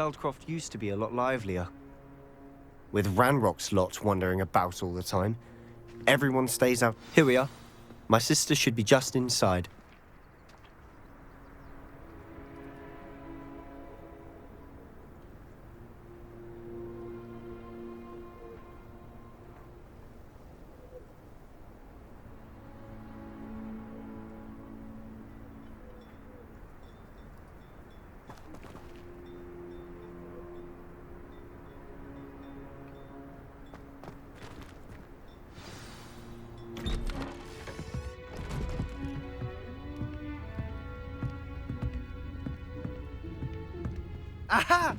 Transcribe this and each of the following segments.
Feldcroft used to be a lot livelier. With Ranrock's lot wandering about all the time, everyone stays out. Here we are. My sister should be just inside. Aha!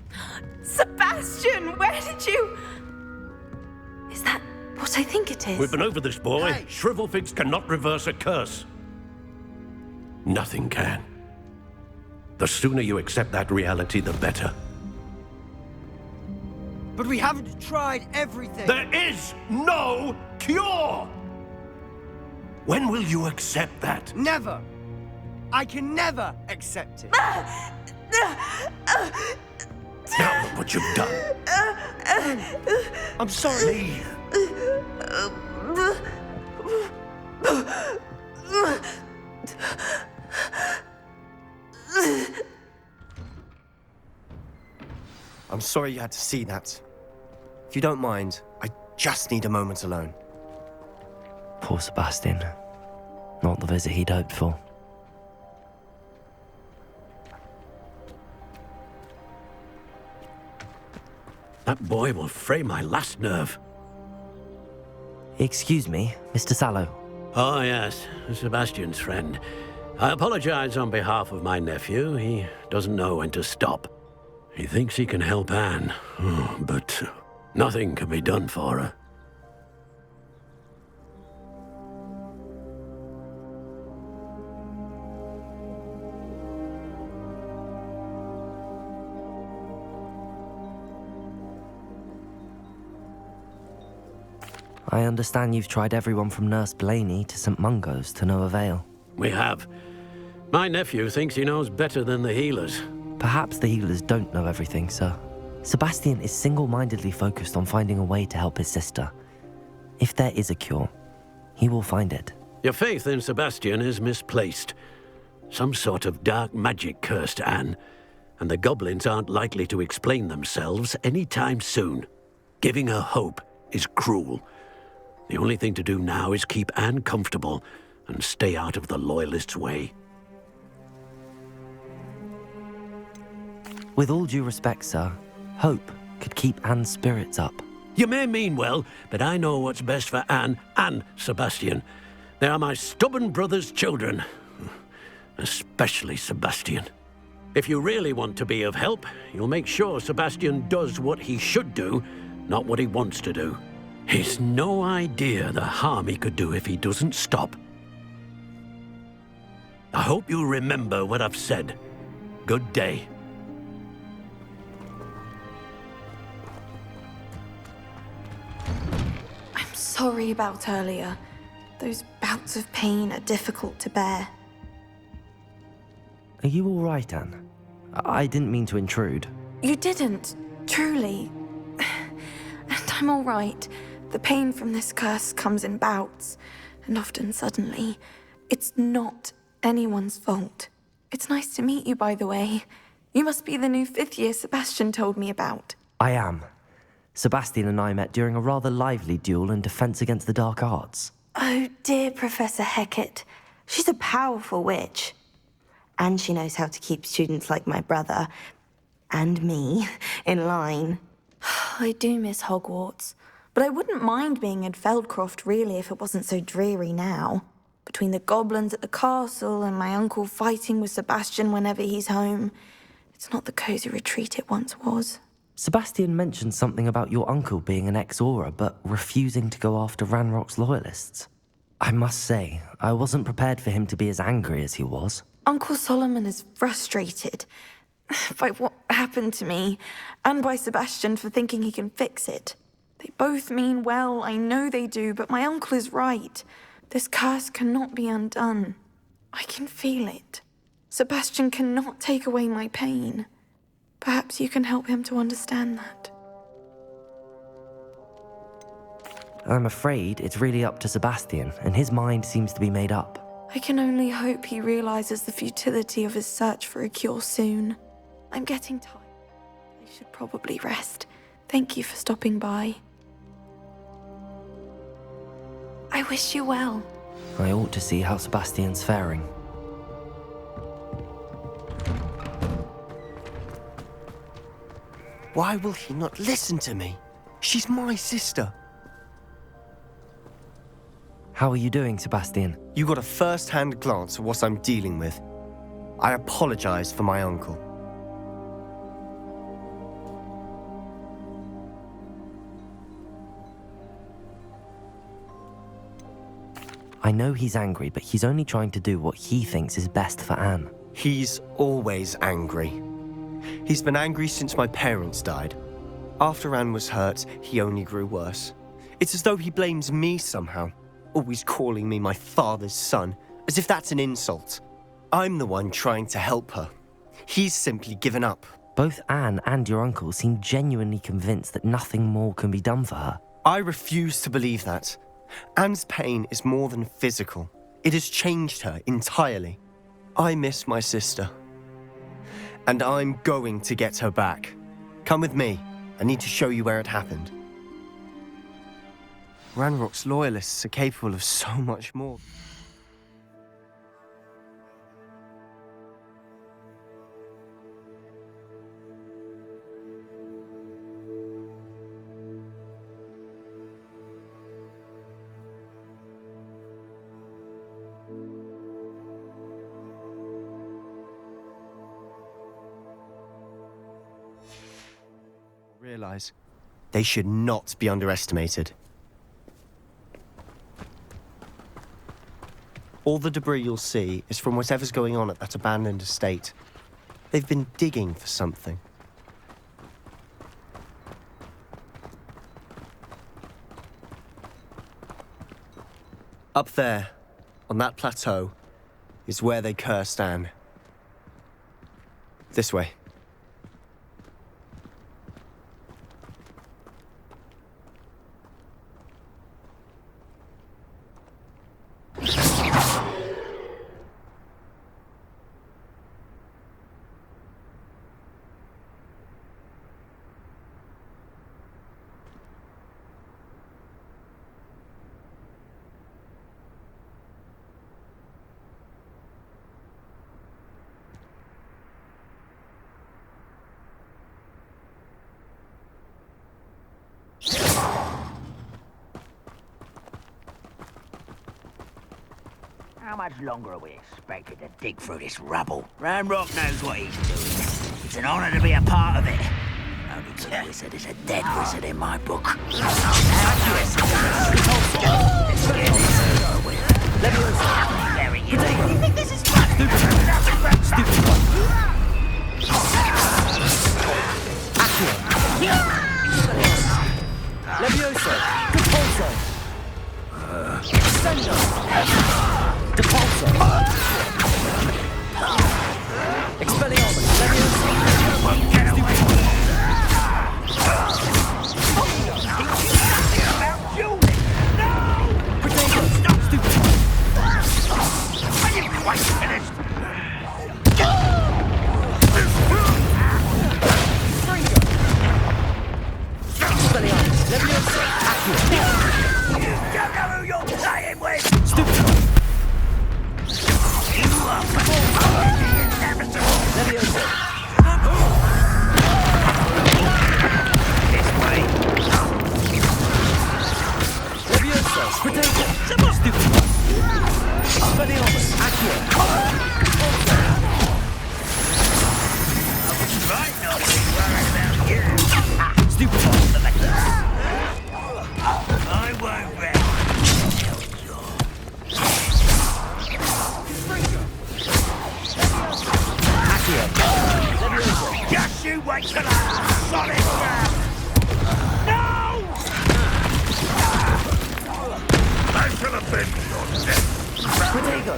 Sebastian, where did you... Is that what I think it is? We've been over this, boy. Hey. Shrivelfigs cannot reverse a curse. Nothing can. The sooner you accept that reality, the better. But we haven't tried everything. There is no cure! When will you accept that? Never. I can never accept it. Now look what you've done. I'm sorry. Leave. I'm sorry you had to see that. If you don't mind, I just need a moment alone. Poor Sebastian. Not the visit he'd hoped for. That boy will fray my last nerve. Excuse me, Mr. Sallow. Oh, yes, Sebastian's friend. I apologize on behalf of my nephew. He doesn't know when to stop. He thinks he can help Anne, but nothing can be done for her. I understand you've tried everyone from Nurse Blaney to St. Mungo's to no avail. We have. My nephew thinks he knows better than the healers. Perhaps the healers don't know everything, sir. Sebastian is single-mindedly focused on finding a way to help his sister. If there is a cure, he will find it. Your faith in Sebastian is misplaced. Some sort of dark magic cursed Anne, and the goblins aren't likely to explain themselves anytime soon. Giving her hope is cruel. The only thing to do now is keep Anne comfortable and stay out of the Loyalists' way. With all due respect, sir, hope could keep Anne's spirits up. You may mean well, but I know what's best for Anne and Sebastian. They are my stubborn brother's children. Especially Sebastian. If you really want to be of help, you'll make sure Sebastian does what he should do, not what he wants to do. He's no idea the harm he could do if he doesn't stop. I hope you remember what I've said. Good day. I'm sorry about earlier. Those bouts of pain are difficult to bear. Are you all right, Anne? I didn't mean to intrude. You didn't, truly. And I'm all right. The pain from this curse comes in bouts, and often suddenly. It's not anyone's fault. It's nice to meet you, by the way. You must be the new 5th year Sebastian told me about. I am. Sebastian and I met during a rather lively duel in Defense Against the Dark Arts. Oh, dear Professor Hecat. She's a powerful witch. And she knows how to keep students like my brother, and me, in line. I do miss Hogwarts, but I wouldn't mind being in Feldcroft, really, if it wasn't so dreary now. Between the goblins at the castle and my uncle fighting with Sebastian whenever he's home, it's not the cozy retreat it once was. Sebastian mentioned something about your uncle being an ex-Auror, but refusing to go after Ranrock's loyalists. I must say, I wasn't prepared for him to be as angry as he was. Uncle Solomon is frustrated by what happened to me, and by Sebastian for thinking he can fix it. They both mean well, I know they do, but my uncle is right. This curse cannot be undone. I can feel it. Sebastian cannot take away my pain. Perhaps you can help him to understand that. I'm afraid it's really up to Sebastian, and his mind seems to be made up. I can only hope he realizes the futility of his search for a cure soon. I'm getting tired. I should probably rest. Thank you for stopping by. I wish you well. I ought to see how Sebastian's faring. Why will he not listen to me? She's my sister. How are you doing, Sebastian? You got a first-hand glance at what I'm dealing with. I apologize for my uncle. I know he's angry, but he's only trying to do what he thinks is best for Anne. He's always angry. He's been angry since my parents died. After Anne was hurt, he only grew worse. It's as though he blames me somehow, always calling me my father's son, as if that's an insult. I'm the one trying to help her. He's simply given up. Both Anne and your uncle seem genuinely convinced that nothing more can be done for her. I refuse to believe that. Anne's pain is more than physical. It has changed her entirely. I miss my sister. And I'm going to get her back. Come with me. I need to show you where it happened. Ranrock's loyalists are capable of so much more. Realize they should not be underestimated. All the debris you'll see is from whatever's going on at that abandoned estate. They've been digging for something. Up there, on that plateau, is where they cursed Anne. This way. How much longer are we expected to dig through this rubble? Ranrock knows what he's doing. It's an honor to be a part of it. Only good wizard is a dead wizard in my book. You think this is fun? Stupid one. Levioso! Depulso! Sendo! Depulso! Expelliarmus! Levioso! Potato! Stupid! Are you quite finished? Expelliarmus! Levioso! You don't know who you're playing with! Stupid! You are the inevitable! Levioso! This way! Levioso! Potato! Stupid! Expelliarmus! Right, not be worried about you! Stupid! I won't rest. Just you wait till I'm solid ground! No! I shall have been your death. Potato!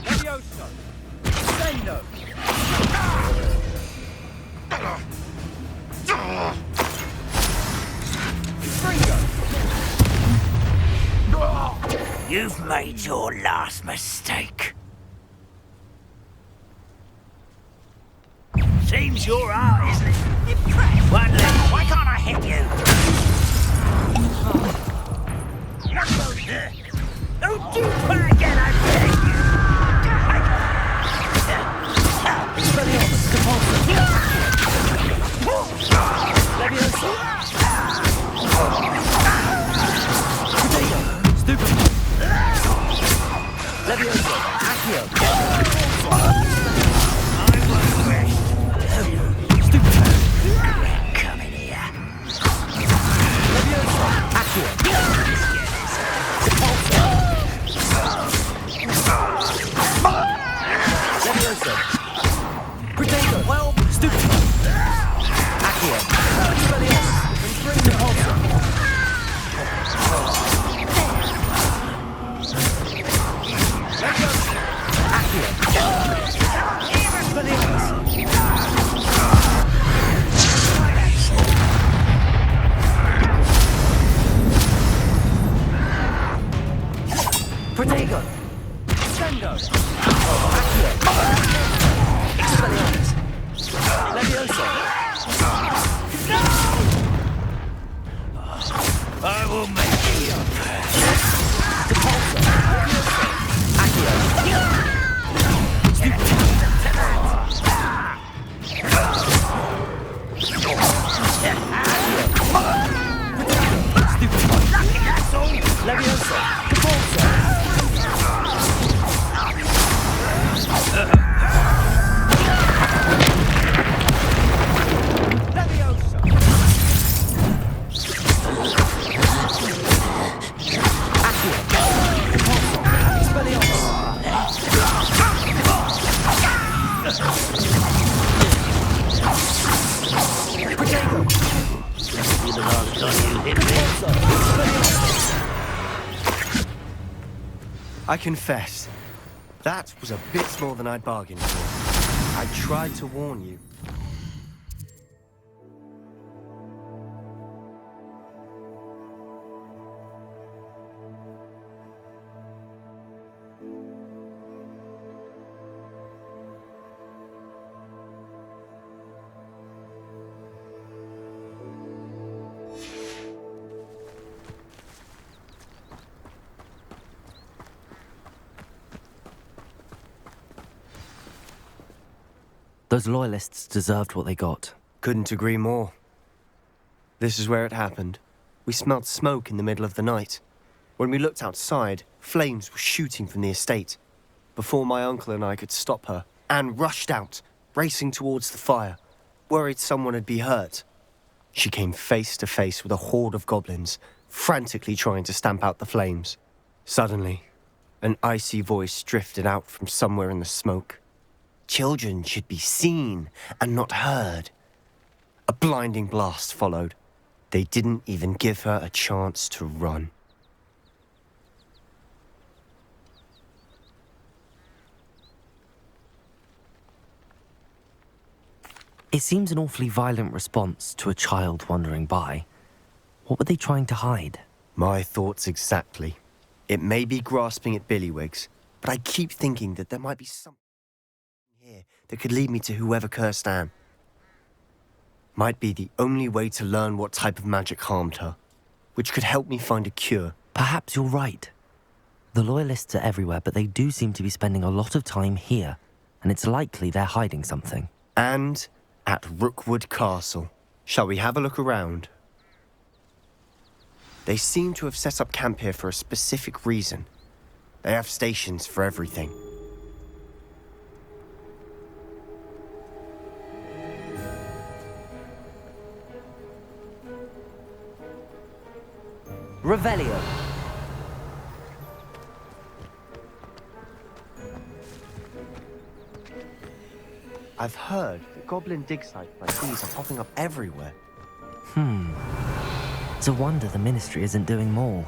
Levioso! Sendo! You've made your last mistake. Seems your art, isn't it? One leg. Why can't I hit you? Don't do that again, I beg you! Come in here. Protego! Sendo! Expelliarmus! Levioso! I will make you. Depulso! Accio! Levioso! Depulso! I confess, that was a bit more than I'd bargained for. I tried to warn you. Those loyalists deserved what they got. Couldn't agree more. This is where it happened. We smelled smoke in the middle of the night. When we looked outside, flames were shooting from the estate. Before my uncle and I could stop her, Anne rushed out, racing towards the fire, worried someone had been hurt. She came face to face with a horde of goblins, frantically trying to stamp out the flames. Suddenly, an icy voice drifted out from somewhere in the smoke. Children should be seen and not heard. A blinding blast followed. They didn't even give her a chance to run. It seems an awfully violent response to a child wandering by. What were they trying to hide? My thoughts exactly. It may be grasping at billywhigs, but I keep thinking that there might be something here that could lead me to whoever cursed Anne. Might be the only way to learn what type of magic harmed her, which could help me find a cure. Perhaps you're right. The loyalists are everywhere, but they do seem to be spending a lot of time here, and it's likely they're hiding something. And at Rookwood Castle. Shall we have a look around? They seem to have set up camp here for a specific reason. They have stations for everything. Revelio. I've heard that goblin dig sites like these are popping up everywhere. It's a wonder the Ministry isn't doing more.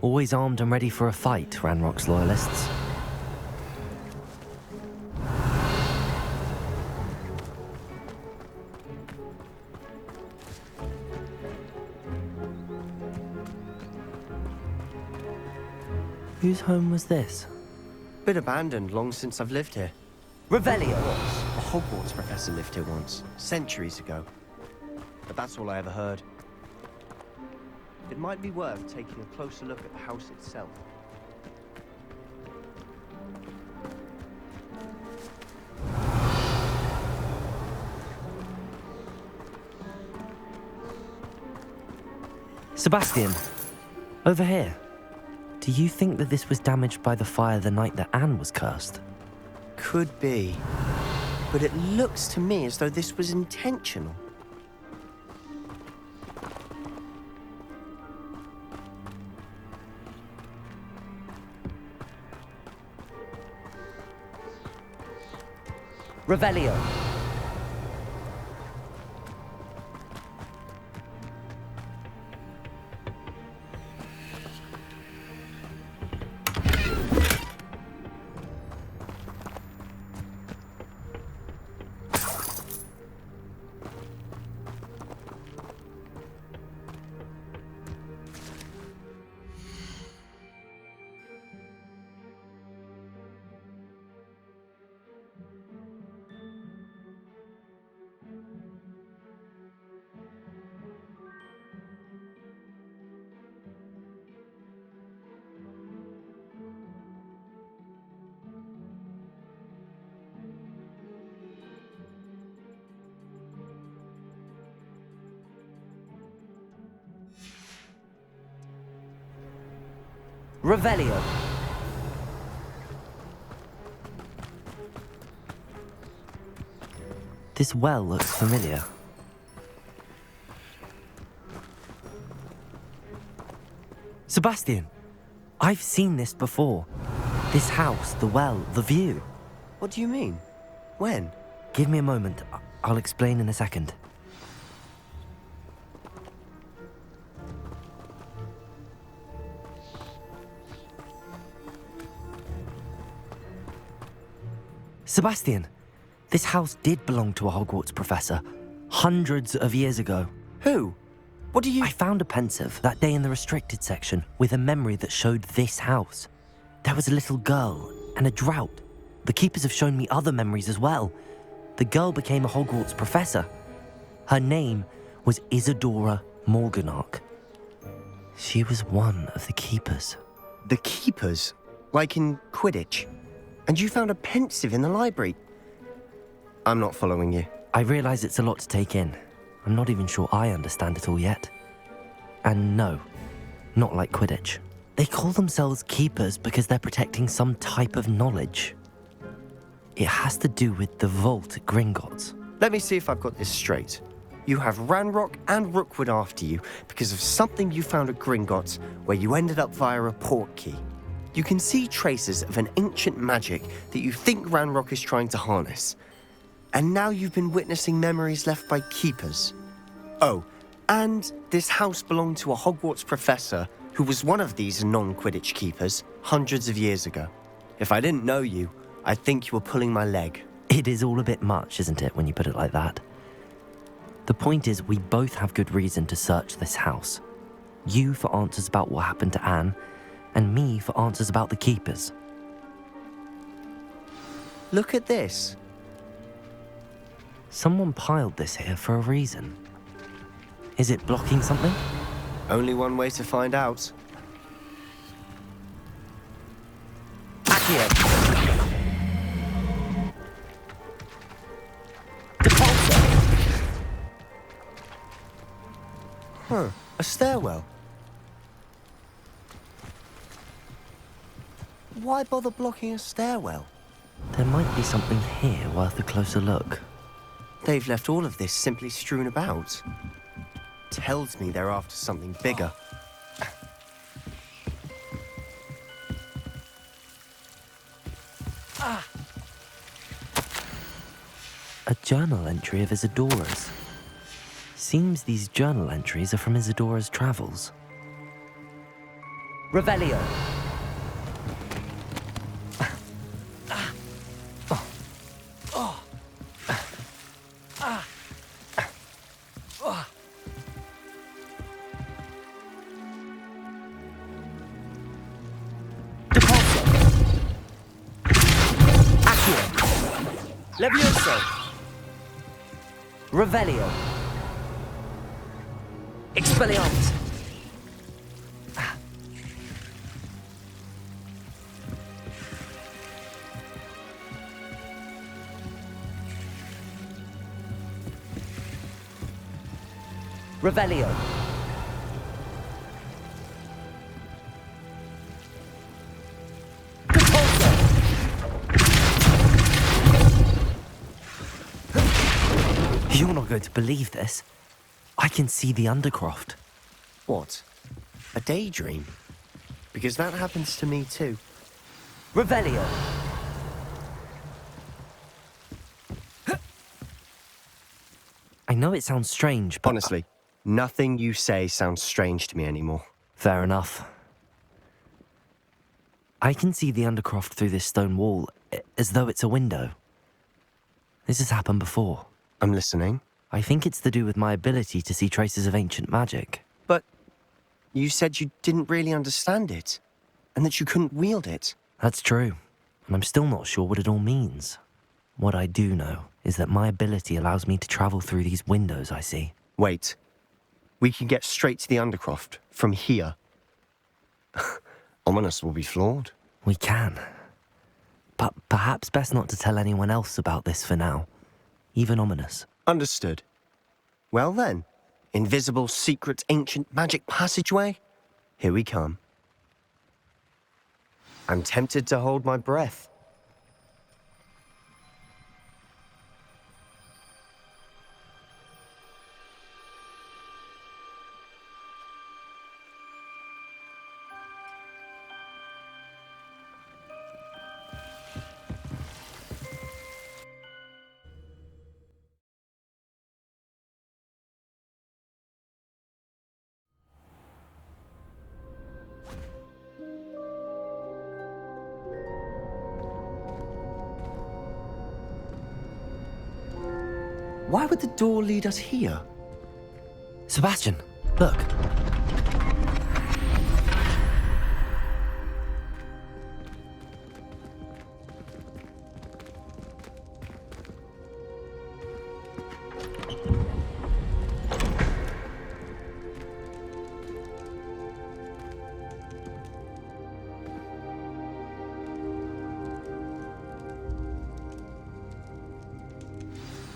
Always armed and ready for a fight, Ranrock's loyalists. Whose home was this? Been abandoned long since I've lived here. Revelio! A Hogwarts professor lived here once, centuries ago. But that's all I ever heard. It might be worth taking a closer look at the house itself. Sebastian, over here. Do you think that this was damaged by the fire the night that Anne was cursed? Could be. But it looks to me as though this was intentional. Revelio. Revelio. This well looks familiar. Sebastian, I've seen this before. This house, the well, the view. What do you mean? When? Give me a moment. I'll explain in a second. Sebastian, this house did belong to a Hogwarts professor, hundreds of years ago. Who? What do you... I found a pensive that day in the restricted section with a memory that showed this house. There was a little girl and a drought. The keepers have shown me other memories as well. The girl became a Hogwarts professor. Her name was Isadora Morganach. She was one of the keepers. The keepers? Like in Quidditch? And you found a pensive in the library? I'm not following you. I realize it's a lot to take in. I'm not even sure I understand it all yet. And no, not like Quidditch. They call themselves keepers because they're protecting some type of knowledge. It has to do with the vault at Gringotts. Let me see if I've got this straight. You have Ranrock and Rookwood after you because of something you found at Gringotts where you ended up via a portkey. You can see traces of an ancient magic that you think Ranrock is trying to harness. And now you've been witnessing memories left by keepers. Oh, and this house belonged to a Hogwarts professor who was one of these non-Quidditch keepers hundreds of years ago. If I didn't know you, I'd think you were pulling my leg. It is all a bit much, isn't it, when you put it like that? The point is, we both have good reason to search this house. You for answers about what happened to Anne, and me for answers about the keepers. Look at this. Someone piled this here for a reason. Is it blocking something? Only one way to find out. Accio! Depulsor! Huh, a stairwell. Why bother blocking a stairwell? There might be something here worth a closer look. They've left all of this simply strewn about. Tells me they're after something bigger. A journal entry of Isadora's. Seems these journal entries are from Isadora's travels. Revelio. Levioso! Revelio. Expelliarmus. Revelio. You're not going to believe this. I can see the Undercroft. What? A daydream? Because that happens to me too. Revelio. I know it sounds strange, but... Honestly, nothing you say sounds strange to me anymore. Fair enough. I can see the Undercroft through this stone wall, as though it's a window. This has happened before. I'm listening. I think it's to do with my ability to see traces of ancient magic. But you said you didn't really understand it, and that you couldn't wield it. That's true, and I'm still not sure what it all means. What I do know is that my ability allows me to travel through these windows I see. Wait. We can get straight to the Undercroft from here. Ominous will be floored. We can. But perhaps best not to tell anyone else about this for now. Even Ominous. Understood. Well then, invisible, secret, ancient magic passageway? Here we come. I'm tempted to hold my breath. Why would the door lead us here? Sebastian, look.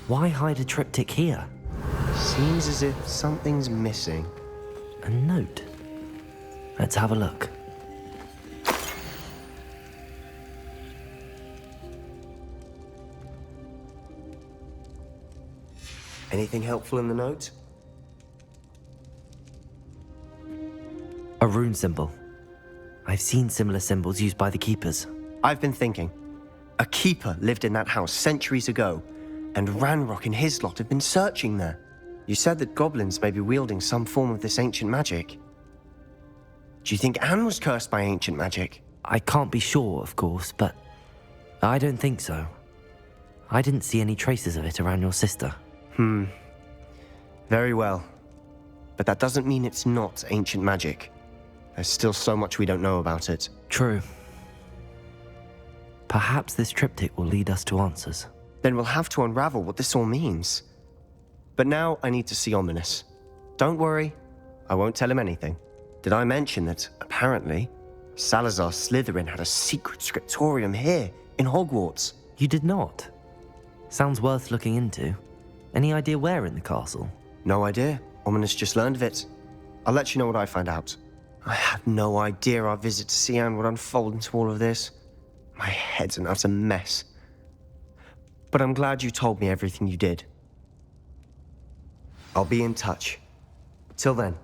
Why hide a triptych here? Seems as if something's missing. A note. Let's have a look. Anything helpful in the note? A rune symbol. I've seen similar symbols used by the keepers. I've been thinking. A keeper lived in that house centuries ago, and Ranrock and his lot have been searching there. You said that goblins may be wielding some form of this ancient magic. Do you think Anne was cursed by ancient magic? I can't be sure, of course, but I don't think so. I didn't see any traces of it around your sister. Very well. But that doesn't mean it's not ancient magic. There's still so much we don't know about it. True. Perhaps this triptych will lead us to answers. Then we'll have to unravel what this all means. But now I need to see Ominous. Don't worry, I won't tell him anything. Did I mention that, apparently, Salazar Slytherin had a secret scriptorium here, in Hogwarts? You did not? Sounds worth looking into. Any idea where in the castle? No idea. Ominous just learned of it. I'll let you know what I find out. I had no idea our visit to Cian would unfold into all of this. My head's an utter mess. But I'm glad you told me everything you did. I'll be in touch. Till then.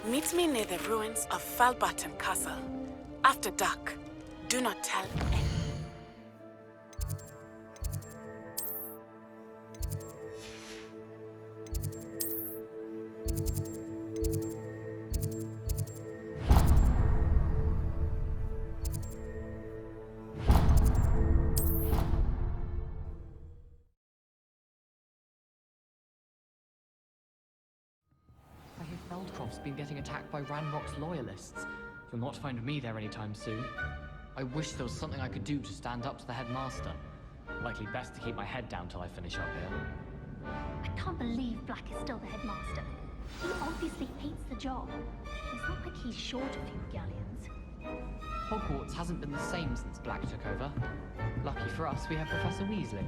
Meet me near the ruins of Falbaton Castle. After dark. Do not tell anyone. Cosmos been getting attacked by Ranrock's loyalists. You'll not find me there anytime soon. I wish there was something I could do to stand up to the headmaster. Likely best to keep my head down till I finish up here. I can't believe Black is still the headmaster. He obviously hates the job. It's not like he's short a few galleons. Hogwarts hasn't been the same since Black took over. Lucky for us, we have Professor Weasley.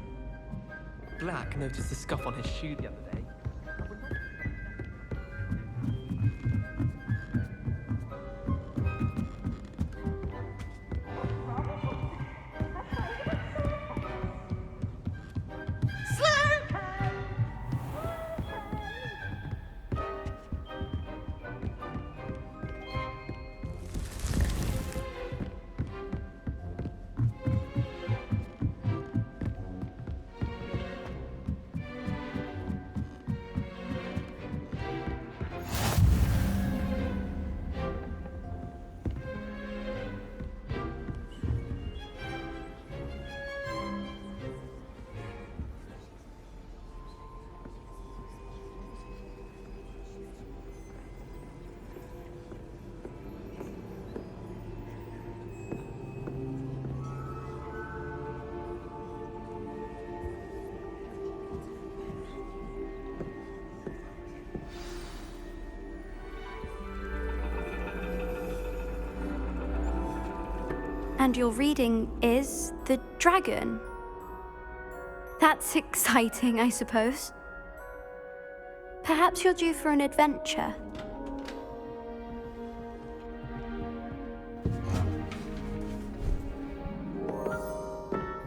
Black noticed the scuff on his shoe the other day. And your reading is The Dragon. That's exciting, I suppose. Perhaps you're due for an adventure.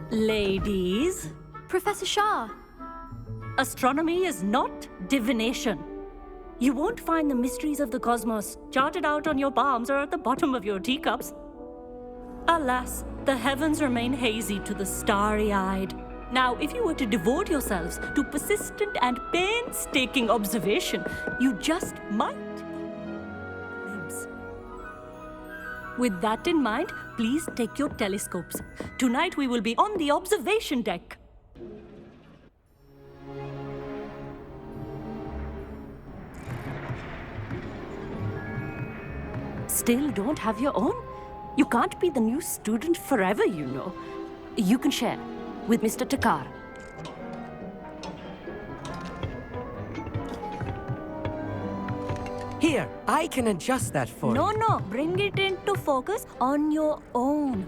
Ladies, Professor Shah. astronomy is not divination. You won't find the mysteries of the cosmos charted out on your palms or at the bottom of your teacups. Alas, the heavens remain hazy to the starry-eyed. Now, if you were to devote yourselves to persistent and painstaking observation, you just might. With that in mind, please take your telescopes. Tonight we will be on the observation deck. Still don't have your own? You can't be the new student forever, you know. You can share with Mr. Takar. Here, I can adjust that for you. No, bring it into focus on your own.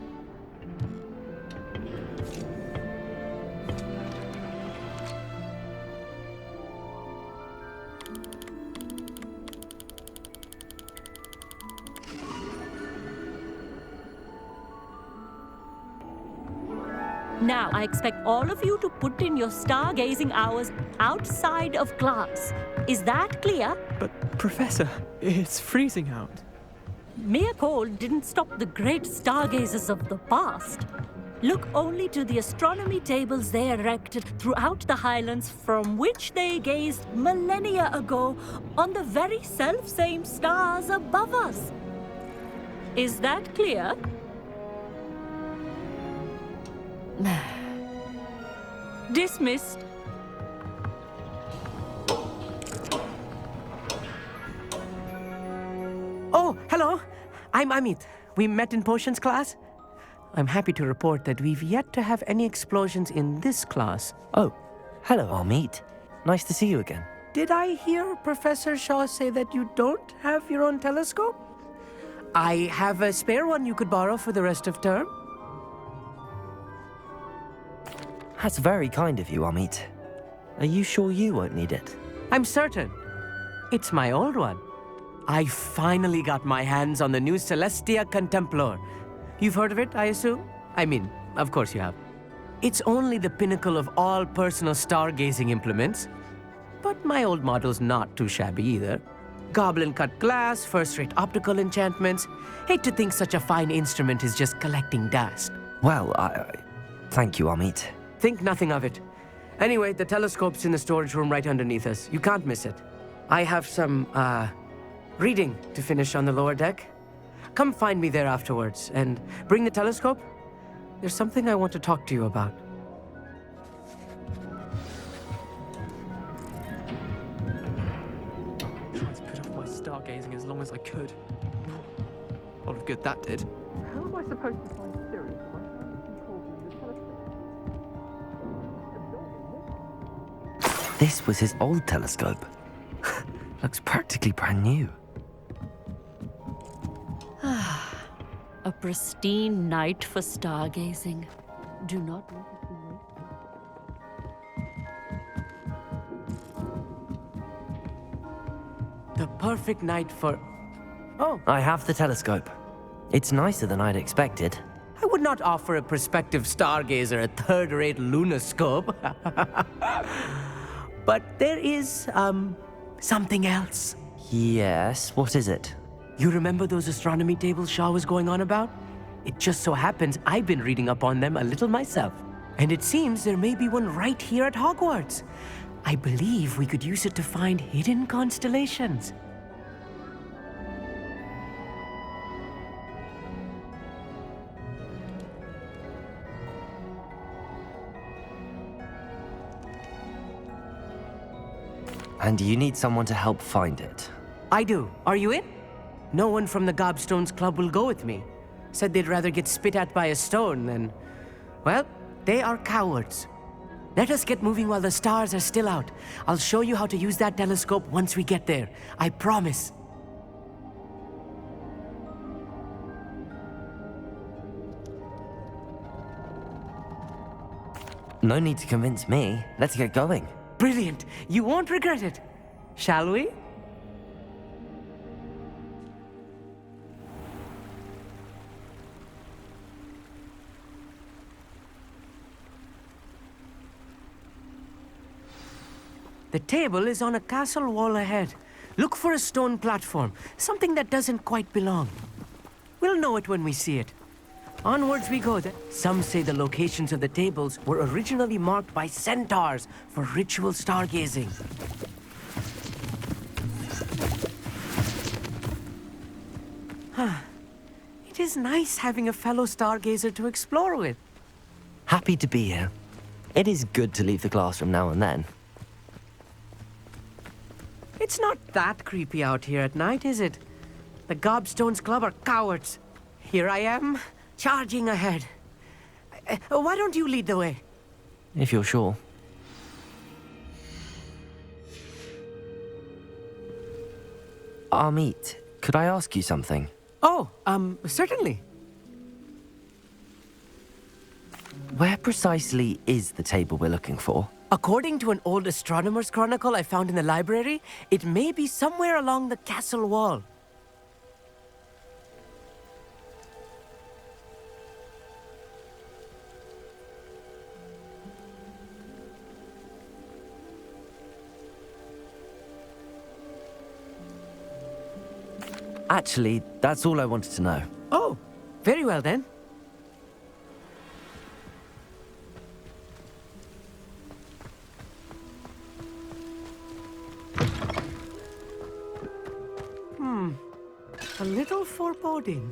Now, I expect all of you to put in your stargazing hours outside of class. Is that clear? But, Professor, it's freezing out. Mere cold didn't stop the great stargazers of the past. Look only to the astronomy tables they erected throughout the Highlands from which they gazed millennia ago on the very self-same stars above us. Is that clear? Dismissed. Oh, hello. I'm Amit. We met in potions class. I'm happy to report that we've yet to have any explosions in this class. Oh, hello, Amit. Nice to see you again. Did I hear Professor Shaw say that you don't have your own telescope? I have a spare one you could borrow for the rest of term. That's very kind of you, Amit. Are you sure you won't need it? I'm certain. It's my old one. I finally got my hands on the new Celestia Contemplar. You've heard of it, I assume? I mean, of course you have. It's only the pinnacle of all personal stargazing implements. But my old model's not too shabby either. Goblin-cut glass, first-rate optical enchantments. Hate to think such a fine instrument is just collecting dust. Well, thank you, Amit. Think nothing of it. Anyway, the telescope's in the storage room right underneath us. You can't miss it. I have some, reading to finish on the lower deck. Come find me there afterwards, and bring the telescope. There's something I want to talk to you about. Trying to put off my stargazing stargazing as long as I could. A lot of good that did. How am I supposed to find Sirius if I haven't controlled the telescope? This was his old telescope. Looks practically brand new. A pristine night for stargazing. Do not let it be wasted. The perfect night for... Oh, I have the telescope. It's nicer than I'd expected. I would not offer a prospective stargazer a third-rate lunoscope. But there is, something else. Yes, what is it? You remember those astronomy tables Shaw was going on about? It just so happens I've been reading up on them a little myself. And it seems there may be one right here at Hogwarts. I believe we could use it to find hidden constellations. And you need someone to help find it. I do. Are you in? No one from the Gobstones Club will go with me. Said they'd rather get spit at by a stone than... Well, they are cowards. Let us get moving while the stars are still out. I'll show you how to use that telescope once we get there. I promise. No need to convince me. Let's get going. Brilliant. You won't regret it. Shall we? The table is on a castle wall ahead. Look for a stone platform, something that doesn't quite belong. We'll know it when we see it. Onwards we go. Some say the locations of the tables were originally marked by centaurs for ritual stargazing. It is nice having a fellow stargazer to explore with. Happy to be here. It is good to leave the classroom now and then. It's not that creepy out here at night, is it? The Gobstones Club are cowards. Here I am, charging ahead. Why don't you lead the way? If you're sure. Amit, could I ask you something? Oh, certainly. Where precisely is the table we're looking for? According to an old astronomer's chronicle I found in the library, it may be somewhere along the castle wall. Actually, that's all I wanted to know. Oh, very well then. A little foreboding.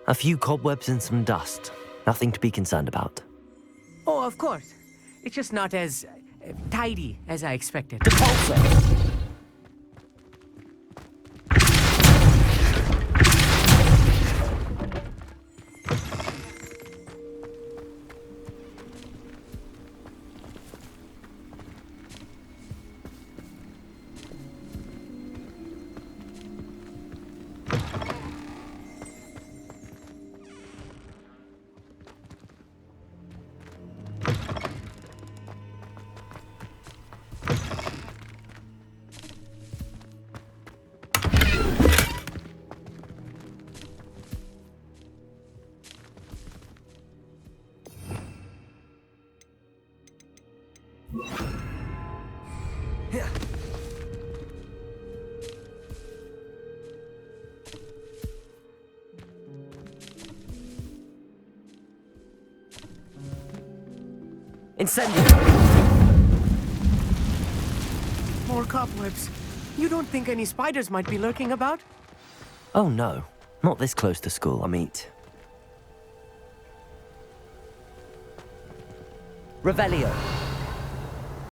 A few cobwebs and some dust. Nothing to be concerned about. Oh, of course. It's just not as tidy as I expected. Incendio! More cobwebs. You don't think any spiders might be lurking about? Oh no, not this close to school, Amit. Revelio!